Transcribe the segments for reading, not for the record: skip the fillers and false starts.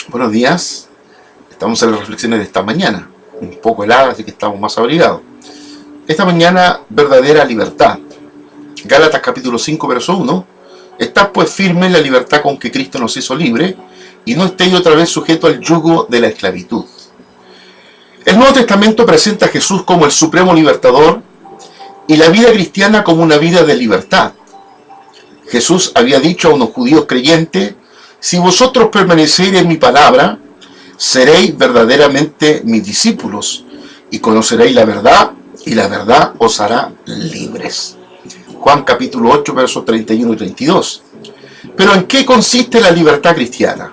Buenos días. Estamos en las reflexiones de esta mañana. Un poco helada, así que estamos más abrigados. Esta mañana, verdadera libertad. Gálatas capítulo 5, verso 1. Estad pues firme en la libertad con que Cristo nos hizo libre, y no estéis otra vez sujeto al yugo de la esclavitud. El Nuevo Testamento presenta a Jesús como el supremo libertador y la vida cristiana como una vida de libertad. Jesús había dicho a unos judíos creyentes: si vosotros permanecéis en mi palabra, seréis verdaderamente mis discípulos, y conoceréis la verdad, y la verdad os hará libres. Juan capítulo 8, versos 31 y 32. Pero ¿en qué consiste la libertad cristiana?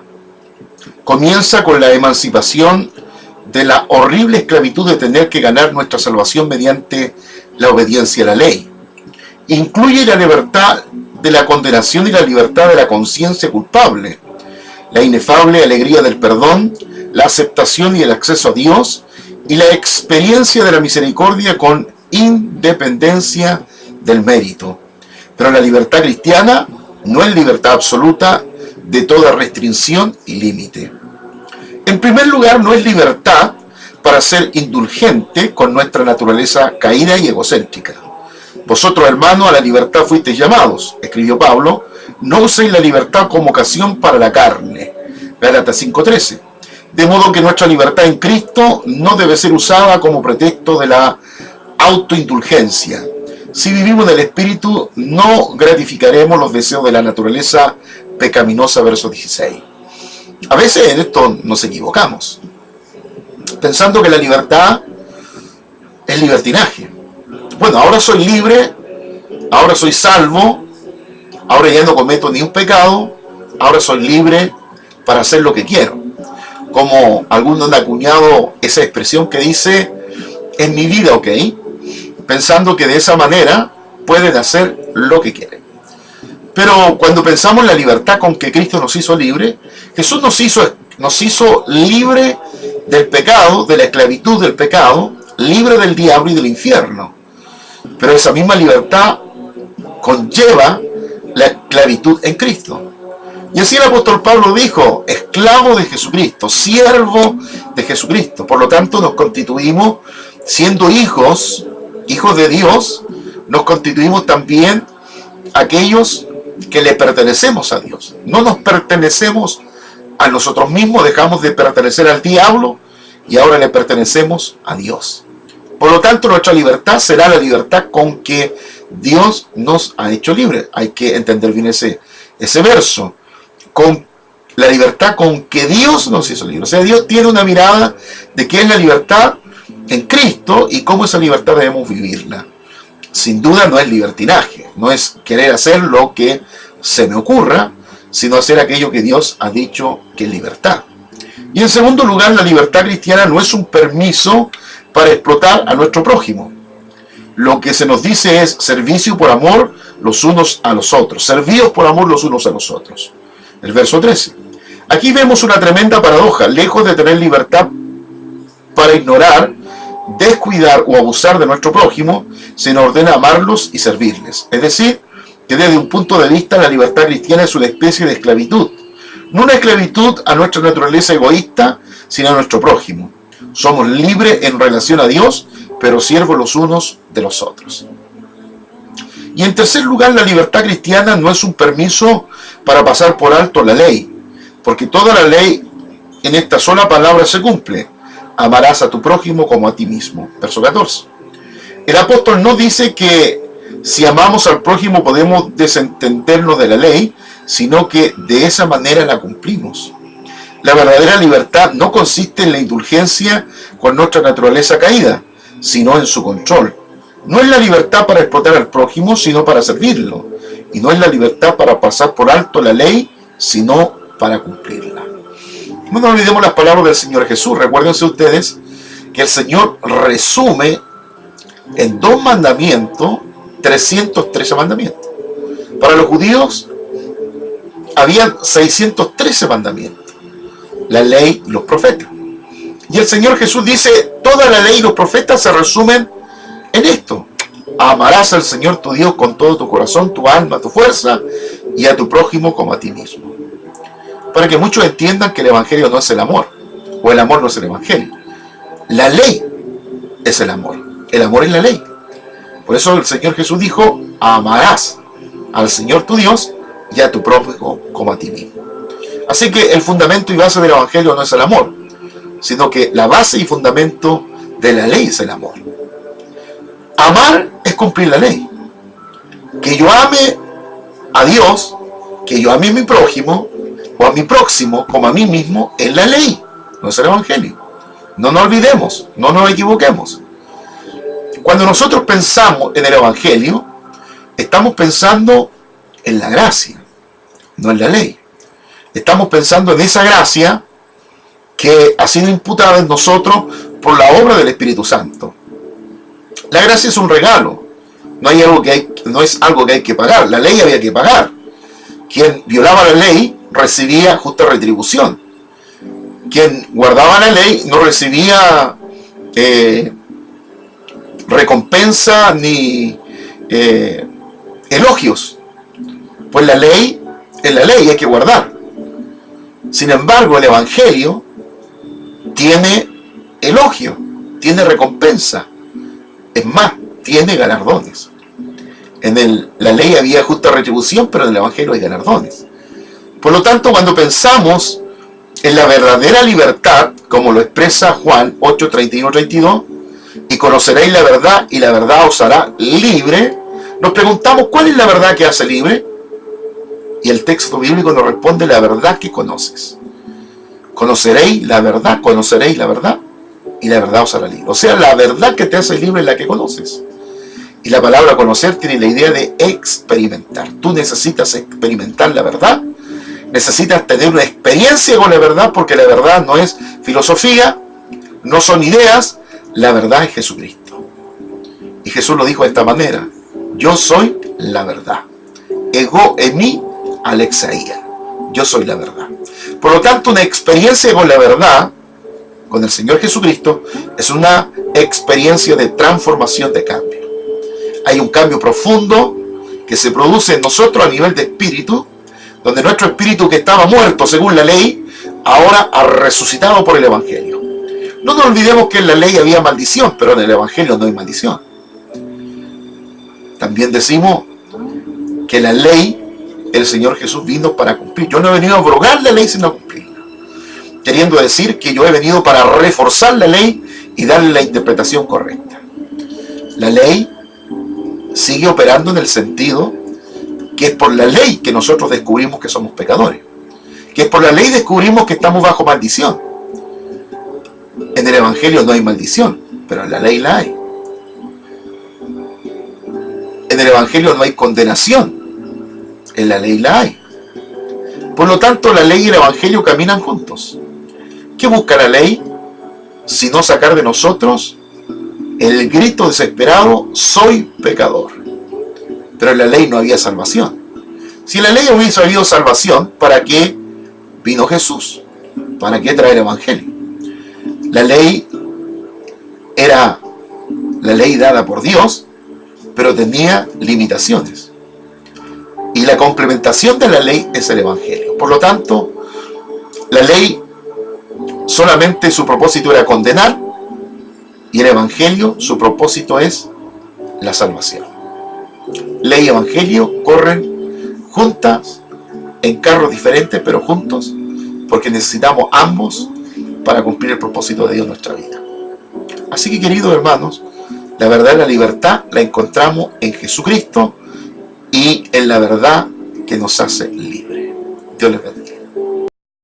Comienza con la emancipación de la horrible esclavitud de tener que ganar nuestra salvación mediante la obediencia a la ley. Incluye la libertad de la condenación y la libertad de la conciencia culpable, la inefable alegría del perdón, la aceptación y el acceso a Dios, y la experiencia de la misericordia con independencia del mérito. Pero la libertad cristiana no es libertad absoluta de toda restricción y límite. En primer lugar, no es libertad para ser indulgente con nuestra naturaleza caída y egocéntrica. Vosotros, hermanos, a la libertad fuisteis llamados, escribió Pablo, no uséis la libertad como ocasión para la carne. Gálatas 5:13. De modo que nuestra libertad en Cristo no debe ser usada como pretexto de la autoindulgencia. Si vivimos del Espíritu, no gratificaremos los deseos de la naturaleza pecaminosa, verso 16. A veces en esto nos equivocamos, pensando que la libertad es libertinaje. Bueno, ahora soy libre, ahora soy salvo, ahora ya no cometo ni un pecado, ahora soy libre para hacer lo que quiero. Como algunos han acuñado esa expresión que dice, en mi vida, ok, pensando que de esa manera pueden hacer lo que quieren. Pero cuando pensamos en la libertad con que Cristo nos hizo libre, Jesús nos hizo libre del pecado, de la esclavitud del pecado, libre del diablo y del infierno. Pero esa misma libertad conlleva la esclavitud en Cristo. Y así el apóstol Pablo dijo, esclavo de Jesucristo, siervo de Jesucristo. Por lo tanto, nos constituimos, siendo hijos de Dios, nos constituimos también aquellos que le pertenecemos a Dios. No nos pertenecemos a nosotros mismos, dejamos de pertenecer al diablo y ahora le pertenecemos a Dios. Por lo tanto, nuestra libertad será la libertad con que Dios nos ha hecho libres. Hay que entender bien ese verso. Con la libertad con que Dios nos hizo libres. O sea, Dios tiene una mirada de qué es la libertad en Cristo y cómo esa libertad debemos vivirla. Sin duda no es libertinaje, no es querer hacer lo que se me ocurra, sino hacer aquello que Dios ha dicho que es libertad. Y en segundo lugar, la libertad cristiana no es un permiso para explotar a nuestro prójimo. Lo que se nos dice es servicio por amor los unos a los otros. Servíos por amor los unos a los otros. El verso 13. Aquí vemos una tremenda paradoja. Lejos de tener libertad para ignorar, descuidar o abusar de nuestro prójimo, se nos ordena amarlos y servirles. Es decir, que desde un punto de vista la libertad cristiana es una especie de esclavitud. No una esclavitud a nuestra naturaleza egoísta, sino a nuestro prójimo. Somos libres en relación a Dios, pero siervos los unos de los otros. Y en tercer lugar, la libertad cristiana no es un permiso para pasar por alto la ley, porque toda la ley en esta sola palabra se cumple. Amarás a tu prójimo como a ti mismo. Verso 14. El apóstol no dice que si amamos al prójimo podemos desentendernos de la ley, sino que de esa manera la cumplimos. La verdadera libertad no consiste en la indulgencia con nuestra naturaleza caída, sino en su control. No es la libertad para explotar al prójimo, sino para servirlo. Y no es la libertad para pasar por alto la ley, sino para cumplirla. No nos olvidemos las palabras del Señor Jesús. Recuérdense ustedes que el Señor resume en 2 mandamientos 313 mandamientos. Para los judíos habían 613 mandamientos. La ley y los profetas. Y el Señor Jesús dice, toda la ley y los profetas se resumen en esto. Amarás al Señor tu Dios con todo tu corazón, tu alma, tu fuerza, y a tu prójimo como a ti mismo. para que muchos entiendan que el Evangelio no es el amor, o el amor no es el Evangelio. La ley es el amor es la ley. Por eso el Señor Jesús dijo: amarás al Señor tu Dios y a tu prójimo como a ti mismo. Así que el fundamento y base del Evangelio no es el amor, sino que la base y fundamento de la ley es el amor. Amar es cumplir la ley. Que yo ame a Dios, que yo ame a mi prójimo o a mi próximo como a mí mismo, es la ley, no es el Evangelio. No nos olvidemos, no nos equivoquemos. Cuando nosotros pensamos en el Evangelio, estamos pensando en la gracia, no en la ley. Estamos pensando en esa gracia que ha sido imputada en nosotros por la obra del Espíritu Santo. La gracia es un regalo, no es algo que hay que pagar. La ley había que pagar. Quien violaba la ley recibía justa retribución. Quien guardaba la ley no recibía recompensa ni elogios, pues la ley es la ley, hay que guardar. Sin embargo, el Evangelio tiene elogio, tiene recompensa, es más, tiene galardones. La ley había justa retribución, pero en el Evangelio hay galardones. Por lo tanto, cuando pensamos en la verdadera libertad, como lo expresa Juan 8, 31, 32, y conoceréis la verdad, y la verdad os hará libre, nos preguntamos: ¿cuál es la verdad que hace libre? Y el texto bíblico nos responde: la verdad que conoces. Conoceréis la verdad, y la verdad os hará libre. O sea, la verdad que te hace libre es la que conoces. Y la palabra conocer tiene la idea de experimentar. Tú necesitas experimentar la verdad, necesitas tener una experiencia con la verdad, porque la verdad no es filosofía, no son ideas, la verdad es Jesucristo. Y Jesús lo dijo de esta manera: yo soy la verdad. Ego eimi alexaia. Yo soy la verdad. Por lo tanto, una experiencia con la verdad, con el Señor Jesucristo, es una experiencia de transformación, de cambio. Hay un cambio profundo que se produce en nosotros a nivel de espíritu, donde nuestro espíritu, que estaba muerto según la ley, ahora ha resucitado por el Evangelio. No nos olvidemos que en la ley había maldición, pero en el Evangelio no hay maldición. También decimos que la ley, el Señor Jesús vino para cumplir. Yo no he venido a abrogar la ley, sino a cumplirla. Queriendo decir que yo he venido para reforzar la ley y darle la interpretación correcta. La ley sigue operando en el sentido que es por la ley que nosotros descubrimos que somos pecadores. Que es por la ley descubrimos que estamos bajo maldición. En el Evangelio no hay maldición, pero en la ley la hay. En el Evangelio no hay condenación, en la ley la hay. Por lo tanto, la ley y el Evangelio caminan juntos. ¿Qué busca la ley? Sino sacar de nosotros el grito desesperado: soy pecador. Pero en la ley no había salvación. Si en la ley hubiese habido salvación, ¿para qué vino Jesús? ¿Para qué traer el Evangelio? La ley era la ley dada por Dios, pero tenía limitaciones. Y la complementación de la ley es el Evangelio. Por lo tanto, la ley solamente su propósito era condenar, y el Evangelio su propósito es la salvación. Ley y Evangelio corren juntas, en carros diferentes, pero juntos, porque necesitamos ambos para cumplir el propósito de Dios en nuestra vida. Así que, queridos hermanos, la verdadera libertad la encontramos en Jesucristo y en la verdad que nos hace libres. Dios les bendiga.